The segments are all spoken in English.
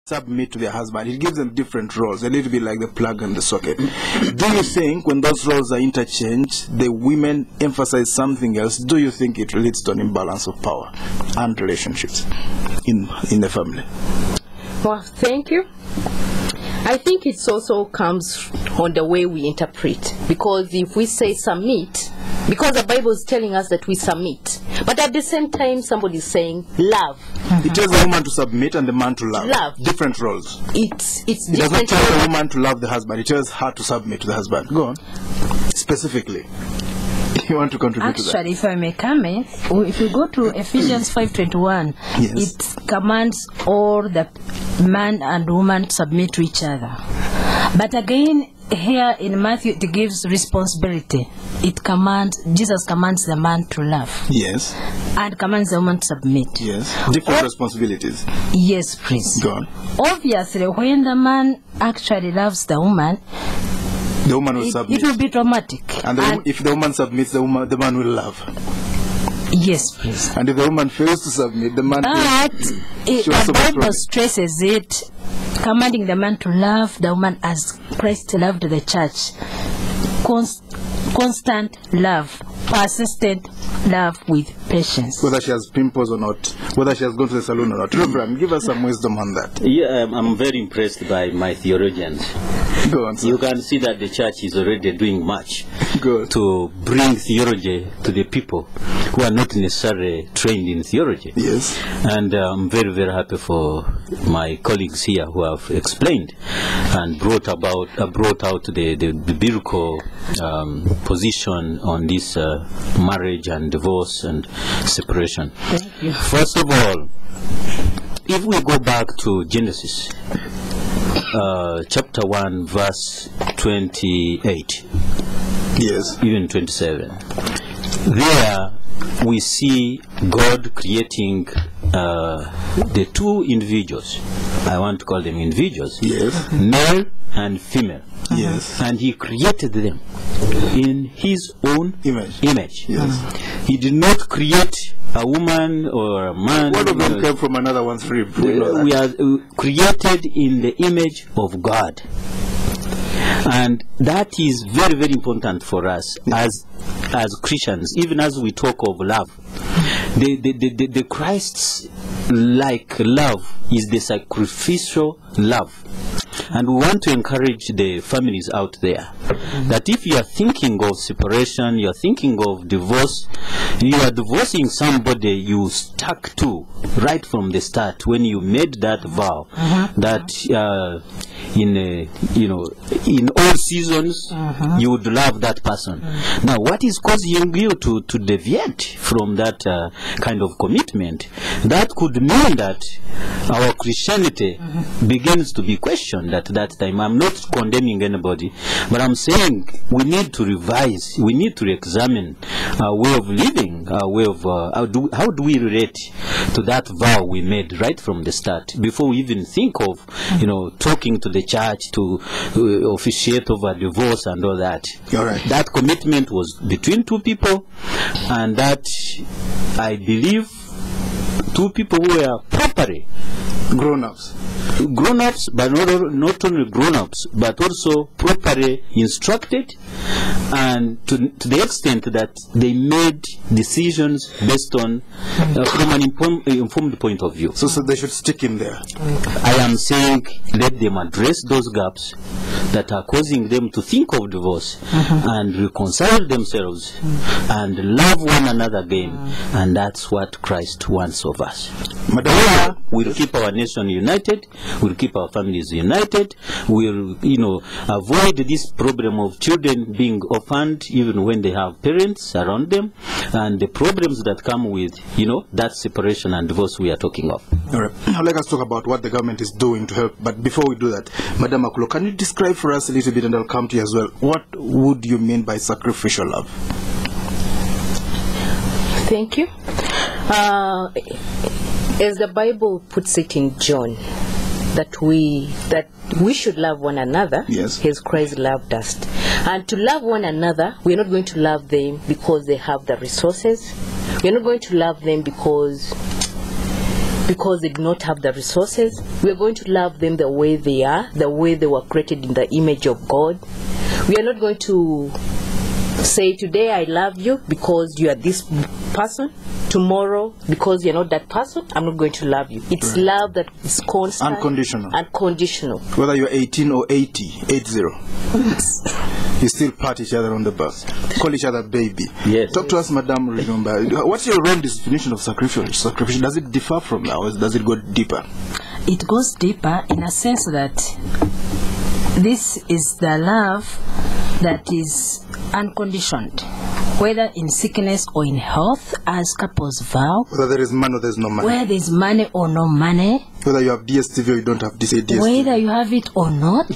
submit to their husband. It gives them different roles, a little bit like the plug and the socket. Do you think when those roles are interchanged, the women emphasize something else? Do you think it leads to an imbalance of power and relationships in the family? Well, thank you. I think it also comes on the way we interpret, because if we say submit, because the Bible is telling us that we submit, but at the same time somebody is saying love. It tells the woman to submit and the man to love. Different roles. It's it different. It doesn't tell the woman to love the husband. It tells her to submit to the husband. Go on. Specifically. You want to contribute to that? Actually, if I may comment, if we go to Ephesians 5:21, yes, it commands all the man and woman submit to each other. But again, here in Matthew, it gives responsibility. It commands, Jesus commands the man to love. Yes. And commands the woman to submit. Yes. Different responsibilities. Yes, please. Go on. Obviously, when the man actually loves the woman will submit. It will be traumatic. And if the woman submits, the man will love. Yes, please. And if the woman fails to submit, the man the Bible stresses it, commanding the man to love the woman as Christ loved the church. Constant love, persistent love with patience. Whether she has pimples or not, whether she has gone to the salon or not. Reverend, give us some wisdom on that. Yeah, I'm very impressed by my theologians. Go on, sir. You can see that the church is already doing much Good. to bring theology to the people who are not necessarily trained in theology. Yes. And I'm very, very happy for my colleagues here who have explained and brought out the biblical position on this marriage and divorce and separation. Thank you. First of all, if we go back to Genesis, chapter 1, verse 28, yes, even 27, there we see God creating the two individuals. I want to call them individuals. Yes. Male and female. Yes. And he created them in his own image. Yes. He did not create a woman or a man. One of them came from another one's rib. We are created in the image of God. And that is very, very important for us as Christians, even as we talk of love. The Christ's like love is the sacrificial love. And we want to encourage the families out there that if you are thinking of separation, you are thinking of divorce, you are divorcing somebody you stuck to right from the start when you made that vow that in all seasons you would love that person. Now, what is causing you to deviate from that kind of commitment? That could mean that our Christianity begins to be questioned at that time. I'm not condemning anybody, but I'm saying we need to revise, we need to re-examine our way of living, our way of how do we relate to that vow we made right from the start, before we even think of talking to the church to officiate over divorce and all that. All right. That commitment was between two people, and that I believe two people who were properly grown-ups, but not only grown-ups, but also properly instructed, and to the extent that they made decisions based on from an informed point of view. So they should stick in there. I am saying let them address those gaps that are causing them to think of divorce and reconcile themselves and love one another again, and that's what Christ wants of us. Madam, we'll keep our nation united, we'll keep our families united, we'll avoid this problem of children being orphaned even when they have parents around them, and the problems that come with that separation and divorce we are talking of. All right. Now let us talk about what the government is doing to help. But before we do that, Madam Akullo, can you describe for us a little bit, and I'll come to you as well, what would you mean by sacrificial love? Thank you. As the Bible puts it in John, that we should love one another, yes, as Christ loved us. And to love one another, we're not going to love them because they have the resources. We're not going to love them because because they do not have the resources. We are going to love them the way they are, the way they were created in the image of God. We are not going to say today I love you because you are this person. Tomorrow, because you're not that person, I'm not going to love you. It's love that is constant. Unconditional. Whether you're 18 or 80. You still pat each other on the back. Call each other baby. Yes. Talk to us, Madam Rujumba. What's your own definition of sacrificial? Does it differ from that, or does it go deeper? It goes deeper in a sense that this is the love that is unconditioned, whether in sickness or in health, as couples vow. Whether there is money or there's no money. Whether there is money or no money. Whether you have DSTV or you don't have DSTV. Whether you have it or not,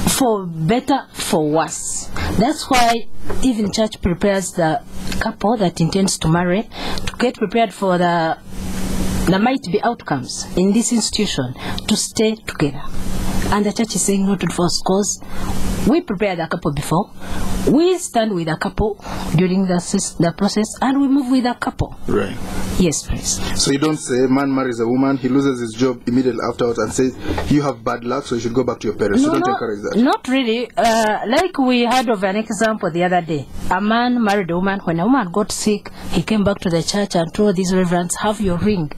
for better, for worse. That's why even church prepares the couple that intends to marry to get prepared for there might be outcomes in this institution to stay together. And the church is saying no to divorce because we prepared a couple before. We stand with a couple during the process, and we move with a couple. Right. Yes, please. So you don't say man marries a woman, he loses his job immediately afterwards and says you have bad luck, so you should go back to your parents. No, you don't encourage that. Not really. Like we heard of an example the other day. A man married a woman. When a woman got sick, he came back to the church and told these reverends, have your ring.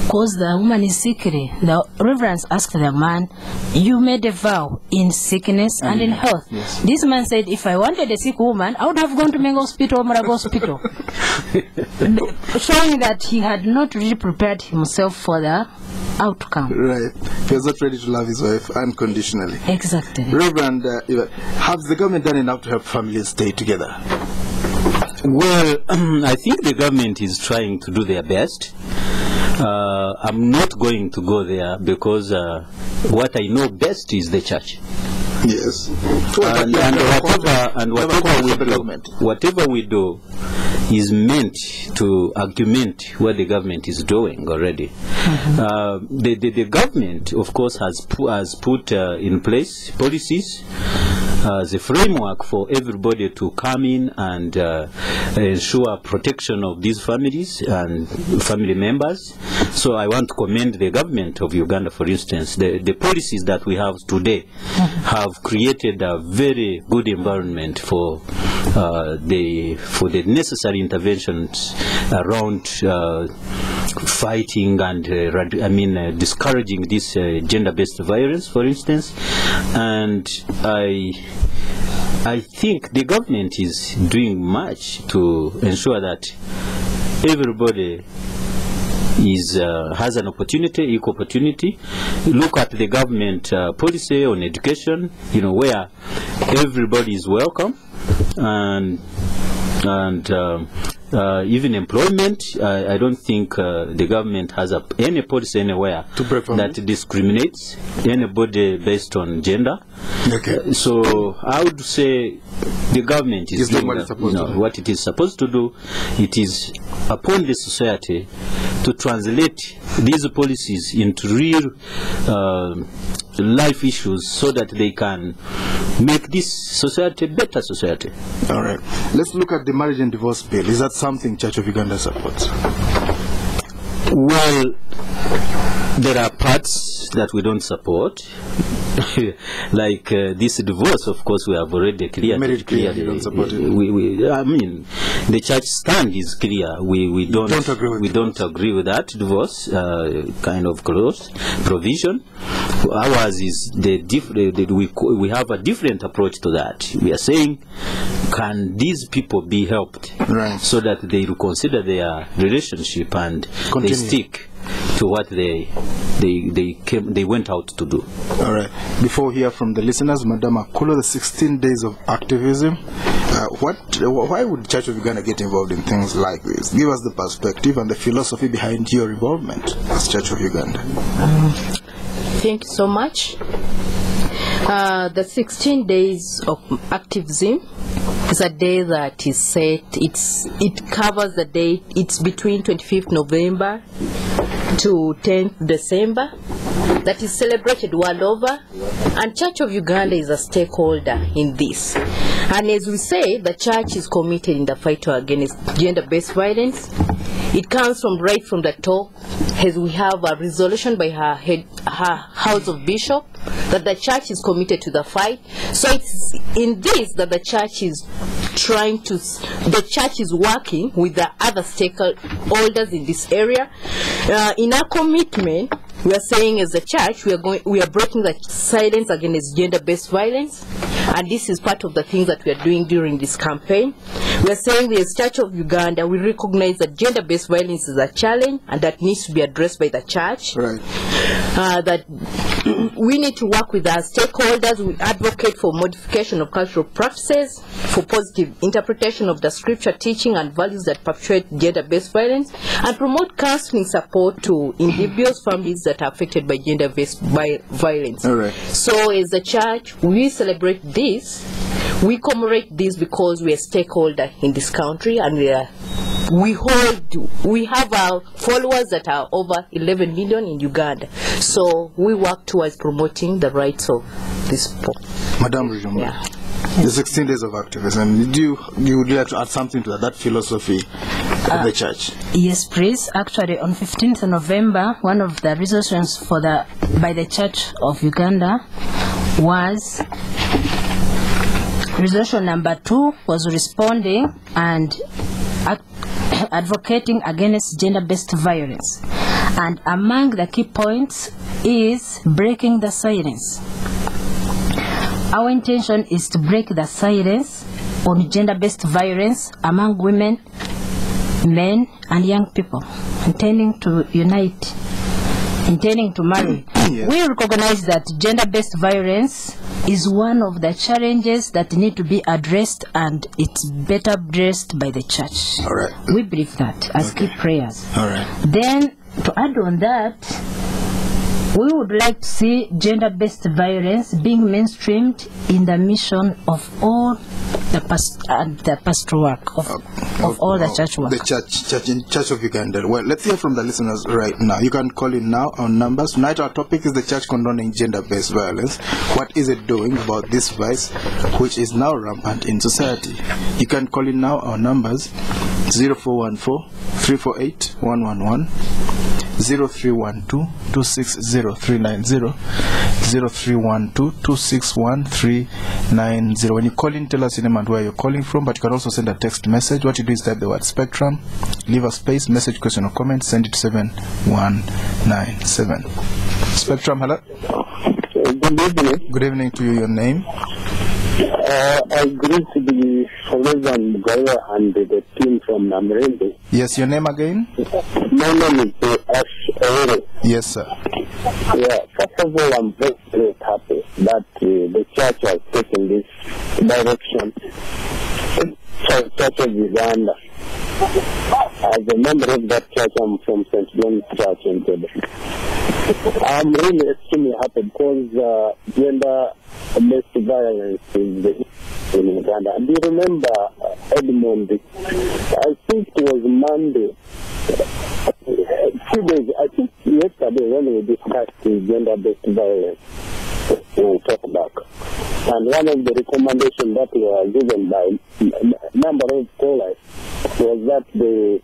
Because the woman is sickly. The reverends asked the man, you made a vow in sickness and in health. Yes. This man said, if I wanted a sick woman, I would have gone to Mengo Hospital or Marago Hospital. Showing that he had not really prepared himself for the outcome. Right. He was not ready to love his wife unconditionally. Exactly. Reverend, has the government done enough to help families stay together? Well, I think the government is trying to do their best. I'm not going to go there because what I know best is the church. Yes. Whatever we do is meant to augment what the government is doing already. Mm-hmm. The government, of course, has put in place policies as a framework for everybody to come in and ensure protection of these families and family members. So I want to commend the government of Uganda, for instance. The policies that we have today have created a very good environment for the necessary interventions around fighting and discouraging this gender-based violence, for instance. And I think the government is doing much to ensure that everybody has an opportunity, equal opportunity. Look at the government policy on education, where everybody is welcome, and even employment. I don't think the government has any policy anywhere that discriminates anybody based on gender. Okay. So I would say the government is doing what it is supposed to do. It is upon the society to translate these policies into real life issues so that they can make this society a better society. All right. Let's look at the marriage and divorce bill. Is that something Church of Uganda supports? Well, there are parts that we don't support. Like this divorce, of course, we have already clearly. You don't support it. The church stand is clear. We don't agree with that divorce kind of clause provision. Ours is we have a different approach to that. We are saying, can these people be helped so that they reconsider their relationship and they stick to what they went out to do. All right. Before we hear from the listeners, Madam Akullo, the 16 days of activism, why would the Church of Uganda get involved in things like this? Give us the perspective and the philosophy behind your involvement as Church of Uganda. Thank you so much. The 16 days of activism is a day that is set. It covers the date. It's between 25th November to 10th December. That is celebrated world over, and Church of Uganda is a stakeholder in this. And as we say, the church is committed in the fight against gender-based violence. It comes from right from the top, as we have a resolution by her House of Bishop that the church is committed to the fight. So it's in this that the church is working with the other stakeholders in this area. In our commitment, we are saying as a church, we are breaking the silence against gender-based violence, and this is part of the things that we are doing during this campaign. We are saying the Church of Uganda, we recognize that gender-based violence is a challenge and that needs to be addressed by the church. Right. That we need to work with our stakeholders. We advocate for modification of cultural practices, for positive interpretation of the scripture teaching and values that perpetuate gender-based violence, and promote counseling support to individuals, families that are affected by gender-based violence. All right. So as a church, we celebrate this. We commemorate this because we are stakeholder in this country, and we have our followers that are over 11 million in Uganda. So we work towards promoting the rights of this people. Madam Rujumba, Yeah. the 16 days of activism, you would like to add something to that philosophy of the church? Yes, please. Actually, on 15th November, one of the resolutions by the Church of Uganda was resolution number 2 was responding and advocating against gender-based violence. And among the key points is breaking the silence. Our intention is to break the silence on gender-based violence among women, men, and young people, intending to unite, intending to marry. Yes. We recognize that gender-based violence is one of the challenges that need to be addressed, and it's better addressed by the church. All right. We believe that as key prayers. All right. Then, to add on that, we would like to see gender-based violence being mainstreamed in the mission of all the pastoral work of all the church work. The Church of Uganda. Well, let's hear from the listeners right now. You can call in now on numbers. Tonight our topic is the church condoning gender-based violence. What is it doing about this vice, which is now rampant in society? You can call in now on numbers 0414-348-111. 0312-260-390, 0312-261-390. When you call in, tell us your name and where you're calling from, but you can also send a text message. What you do is type the word Spectrum, leave a space, message, question or comment, send it to 7197. Spectrum, hello? Good evening. Good evening to you. Your name? I greet the Reverend Mugarura and the team from Namrende. Yes, your name again? My name is Akullo. Yes, sir. Yeah, first of all, I'm very, very happy that the church has taken this direction. Church of Uganda. As a member of that church, I'm from St. John's Church in Quebec. I'm really extremely happy because gender-based violence is in Uganda. And do you remember Edmond? I think it was Monday. 2 days, I think yesterday when we discussed gender-based violence, we talked about. And one of the recommendations that were given by a number of scholars was that the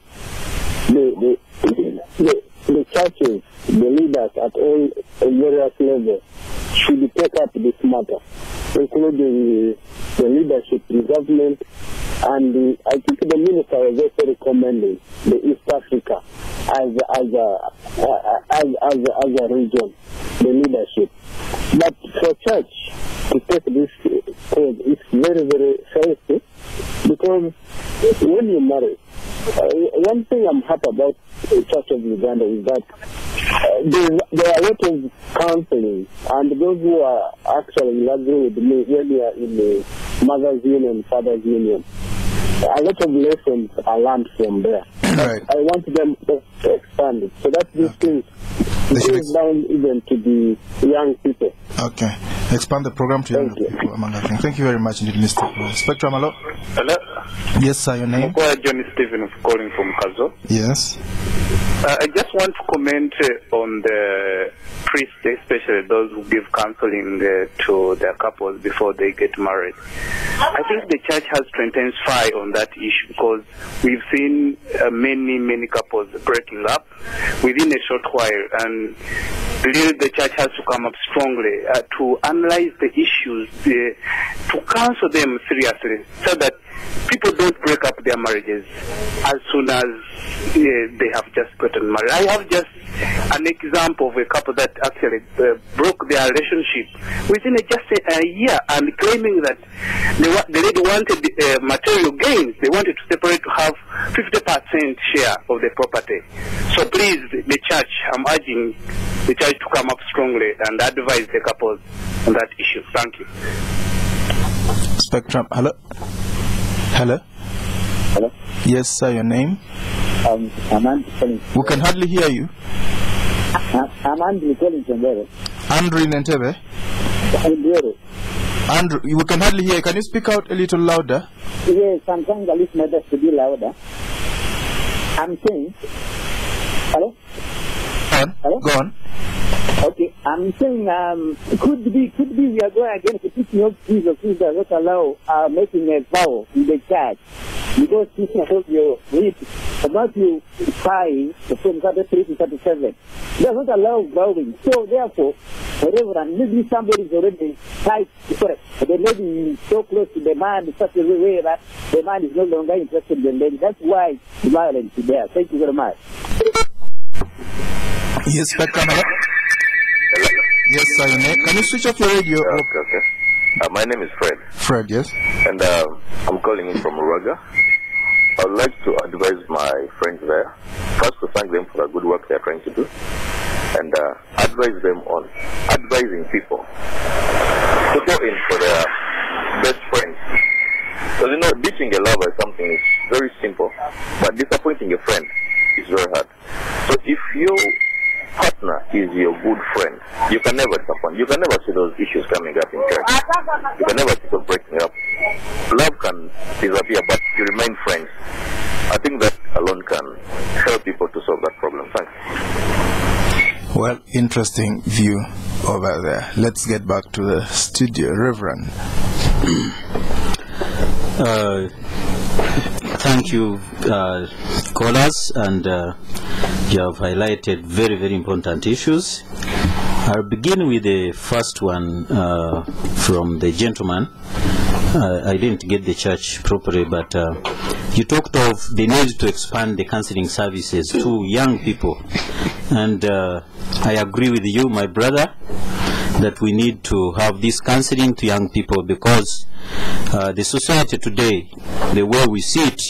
churches, the leaders at all various levels should take up this matter, including the leadership in government, and I think the minister was also recommending the East Africa as a region, the leadership. But for church to take this cause, it's very, very healthy, because when you marry, one thing I'm happy about the Church of Uganda is that there are a lot of counseling, and those who are actually agree with me when we are in the Mother's Union, Father's Union, a lot of lessons are learned from there. Right. I want them to expand it so that these things goes down even to the young people. Okay. expand the program to younger people, among other things. Thank you very much indeed, Mr. Spectrum, hello? Hello? Yes, sir, your name? Johnny Stephen calling from Kazo. Yes. I just want to comment on the priests, especially those who give counseling to their couples before they get married. I think the church has to intensify on that issue, because we've seen many couples breaking up within a short while, and really the church has to come up strongly to analyze the issues, to counsel them seriously, so that people don't break up their marriages as soon as they have just gotten married. I have just an example of a couple that actually broke their relationship within just a year, and claiming that the lady wanted material gains. They wanted to separate to have 50% share of the property. So please, the church, I'm urging the church to come up strongly and advise the couples on that issue. Thank you. Spectrum, hello? Hello? Hello? Yes, sir, your name? I'm Andrew calling. We can hardly hear you. I'm Andrew calling from there. Andrew in Entebbe? Andrew, we can hardly hear you. Can you speak out a little louder? Yes, I'm trying at least my best to be louder. I'm saying... Hello? Hello? Go on. Okay, I'm saying, could be we are going against the teaching of Jesus, who does not allow making a vow in the church. Because teaching of you read Matthew 5, from 33 to 37, does not allow vowing. So therefore, Reverend, maybe somebody is already tied, correct, the lady is so close to the man in such a way that the man is no longer interested in the lady. That's why the violence is there. Thank you very much. Yes, Spectrum, hello? Yes, sir, your name? Can you switch off your radio? Okay. My name is Fred. Fred, yes. And I'm calling in from Uraga. I would like to advise my friends there, first to thank them for the good work they're trying to do, and advise them on advising people to go in for their best friends. Because, you know, ditching a lover is something is very simple, but disappointing a friend is very hard. So if your partner is your good friend, you can never disappoint. You can never see those issues coming up in church. You can never see people breaking up. Love can disappear, but you remain friends. I think that alone can help people to solve that problem. Thanks. Well, interesting view over there. Let's get back to the studio. Reverend. Thank you, callers, and you have highlighted very important issues. I'll begin with the first one from the gentleman. I didn't get the church properly, but you talked of the need to expand the counseling services to young people. And I agree with you, my brother, that we need to have this counseling to young people, because the society today, the way we see it,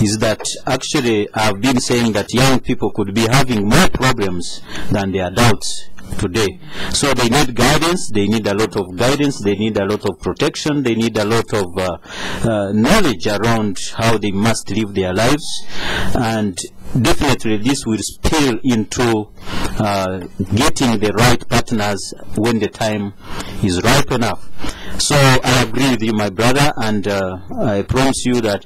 is that actually I've been saying that young people could be having more problems than the adults today. So they need guidance, they need a lot of guidance, they need a lot of protection, they need a lot of knowledge around how they must live their lives, and definitely this will spill into getting the right partners when the time is ripe enough. So I agree with you, my brother, and I promise you that,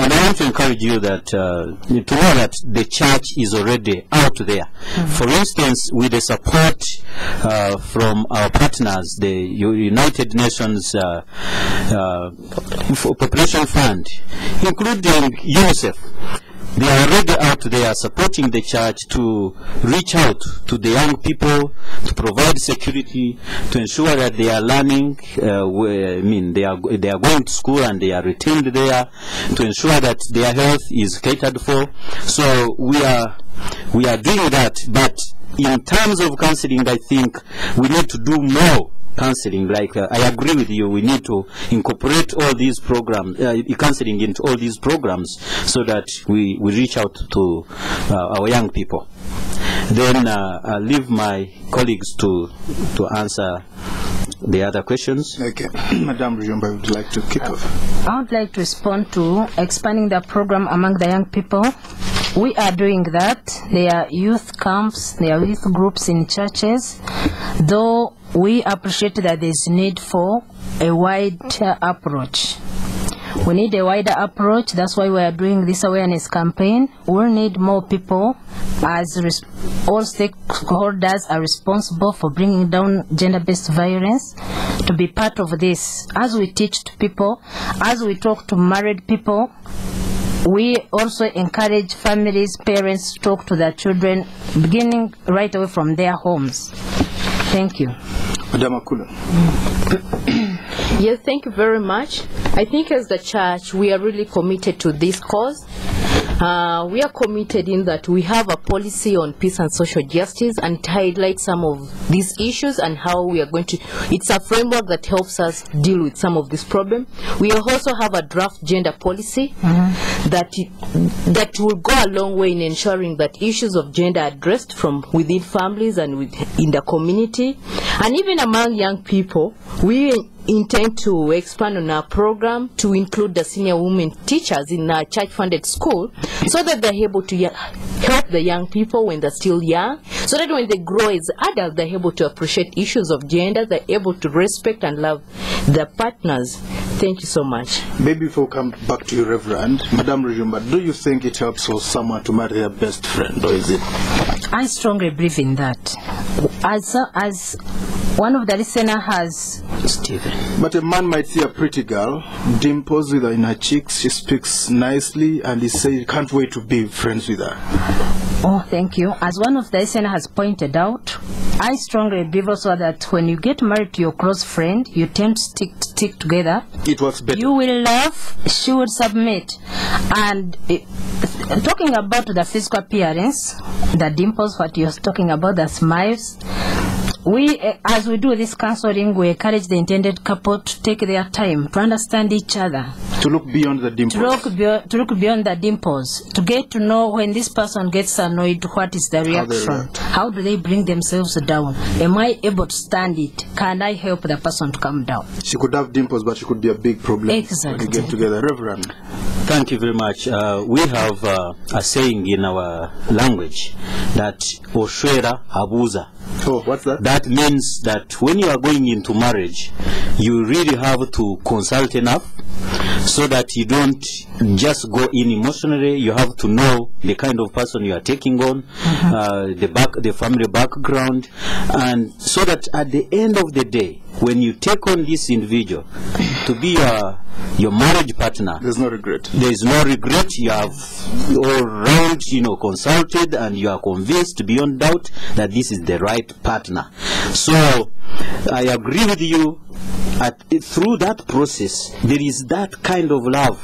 and I want to encourage you that to know that the church is already out there. For instance, with the support from our partners, the United Nations Population Fund, including UNICEF, they are already out there supporting the church to reach out to the young people, to provide security, to ensure that they are learning, they are going to school and they are retained there, to ensure that their health is catered for. So we are doing that, but in terms of counseling, I think we need to do more counseling. Like I agree with you, we need to incorporate all these programs, counseling into all these programs, so that we reach out to our young people. Then I'll leave my colleagues to answer the other questions. Okay. Madam Rujumba, would you like to kick off? I would like to respond to expanding the program among the young people. We are doing that. There are youth camps, there are youth groups in churches, though we appreciate that there's need for a wider approach. We need a wider approach. That's why we are doing this awareness campaign. We'll need more people, as all stakeholders are responsible for bringing down gender-based violence, to be part of this. As we teach to people, as we talk to married people, we also encourage families, parents to talk to their children, beginning right away from their homes. Thank you. Madam Akullo. Yes, thank you very much. I think as the church, we are really committed to this cause. We are committed in that we have a policy on peace and social justice, and it highlights some of these issues and how we are going to, it's a framework that helps us deal with some of this problem. We also have a draft gender policy that will go a long way in ensuring that issues of gender are addressed from within families and in the community. And even among young people, we intend to expand on our program to include the senior women teachers in our church-funded school, so that they're able to help the young people when they're still young, so that when they grow as adults, they're able to appreciate issues of gender, they're able to respect and love their partners. Thank you so much. Maybe before we come back to you, Reverend, Madam Rujumba, do you think it helps for someone to marry their best friend, or is it? I strongly believe in that. As one of the listeners has, Stephen. But a man might see a pretty girl, dimples with her in her cheeks, she speaks nicely, and he says he can't wait to be friends with her. Oh, thank you. As one of the listeners has pointed out, I strongly believe also that when you get married to your close friend, you tend to stick together. It works better. You will love, she will submit. And talking about the physical appearance, the dimples, what you're talking about, the smiles, as we do this counseling, we encourage the intended couple to take their time to understand each other. To look beyond the dimples. To look beyond the dimples. To get to know when this person gets annoyed, what is the reaction? How do they bring themselves down? Am I able to stand it? Can I help the person to come down? She could have dimples, but she could be a big problem. Exactly. When you get together. Reverend. Thank you very much. We have a saying in our language that Oshwera Abuza. Oh, what's that? That means that when you are going into marriage, you really have to consult enough so that you don't just go in emotionally. You have to know the kind of person you are taking on, the family background, and so that at the end of the day, when you take on this individual to be your marriage partner, there's no regret. There is no regret. You have all round, consulted, and you are convinced beyond doubt that this is the right partner. So I agree with you. Through that process, there is that kind of love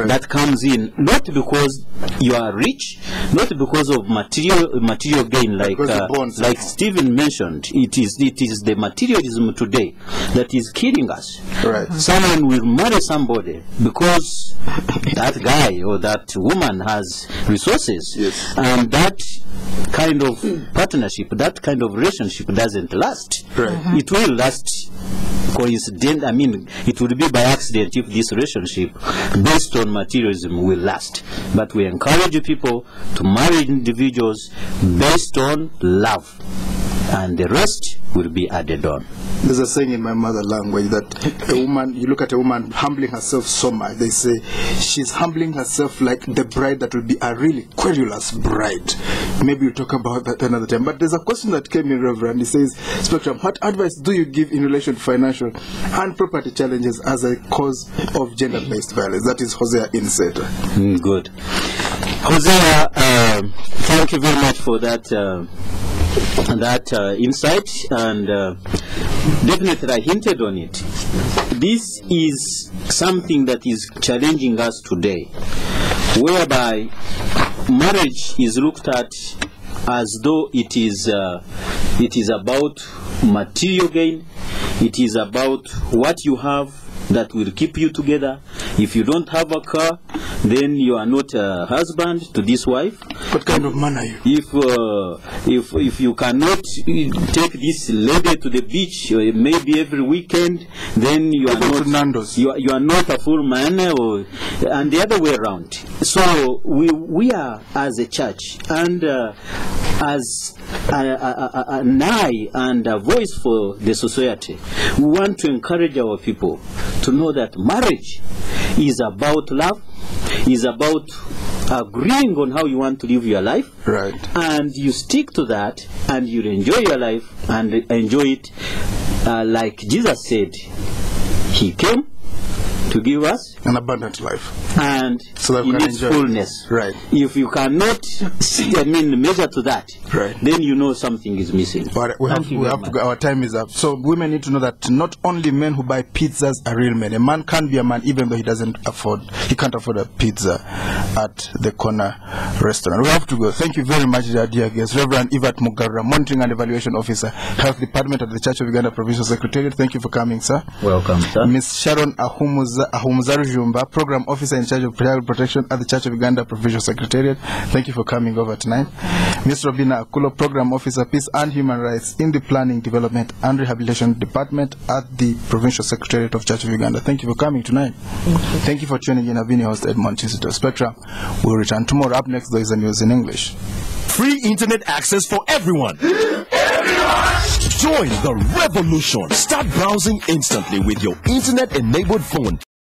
that comes in, not because you are rich, not because of material gain, like Stephen mentioned. It is the materialism today that is killing us. Right. Someone will marry somebody because that guy or that woman has resources, yes, and that kind of partnership, that kind of relationship doesn't last. Right. It will last coincident. I mean, it would be by accident if this relationship based on materialism will last. But we encourage people to marry individuals based on love, and the rest will be added on. There's a saying in my mother language that a woman, you look at a woman humbling herself so much, they say she's humbling herself like the bride that will be a really querulous bride. Maybe we'll talk about that another time. But there's a question that came in, Reverend. He says, Spectrum, what advice do you give in relation to financial and property challenges as a cause of gender-based violence? That is Hosea Inset. Good. Hosea, thank you very much for that insight, and definitely I hinted on it. This is something that is challenging us today, whereby marriage is looked at as though it is about material gain. It is about what you have that will keep you together. If you don't have a car, then you are not a husband to this wife. What kind of man are you? If you cannot take this lady to the beach, maybe every weekend, then you are not you are not a full man, and the other way around. So we are as a church, and as an eye and a voice for the society, we want to encourage our people to know that marriage is about love, is about agreeing on how you want to live your life, right? And you stick to that, and you enjoy your life and enjoy it like Jesus said. He came to give us an abundant life, and so that we in can its enjoy fullness. Right. If you cannot measure to that, right, then you know something is missing. But we have to go. Our time is up. So women need to know that not only men who buy pizzas are real men. A man can be a man even though he can't afford a pizza at the corner restaurant. We have to go. Thank you very much, dear guest, Reverend Evatt Mugarura, Monitoring and Evaluation Officer, Health Department at the Church of Uganda Provincial Secretariat. Thank you for coming, sir. Welcome, sir. Miss Sharon Ahumuza Rujumba, Program Officer in charge of Child Protection at the Church of Uganda Provincial Secretariat. Thank you for coming over tonight. Miss Robinah, Akullo, Program Officer, Peace and Human Rights in the Planning, Development and Rehabilitation Department at the Provincial Secretariat of Church of Uganda. Thank you for coming tonight. Thank you for tuning in. I've been your host, Edmond Kizito. Spectrum will return tomorrow. Up next, there is the news in English. Free internet access for everyone. Join the revolution. Start browsing instantly with your internet-enabled phone.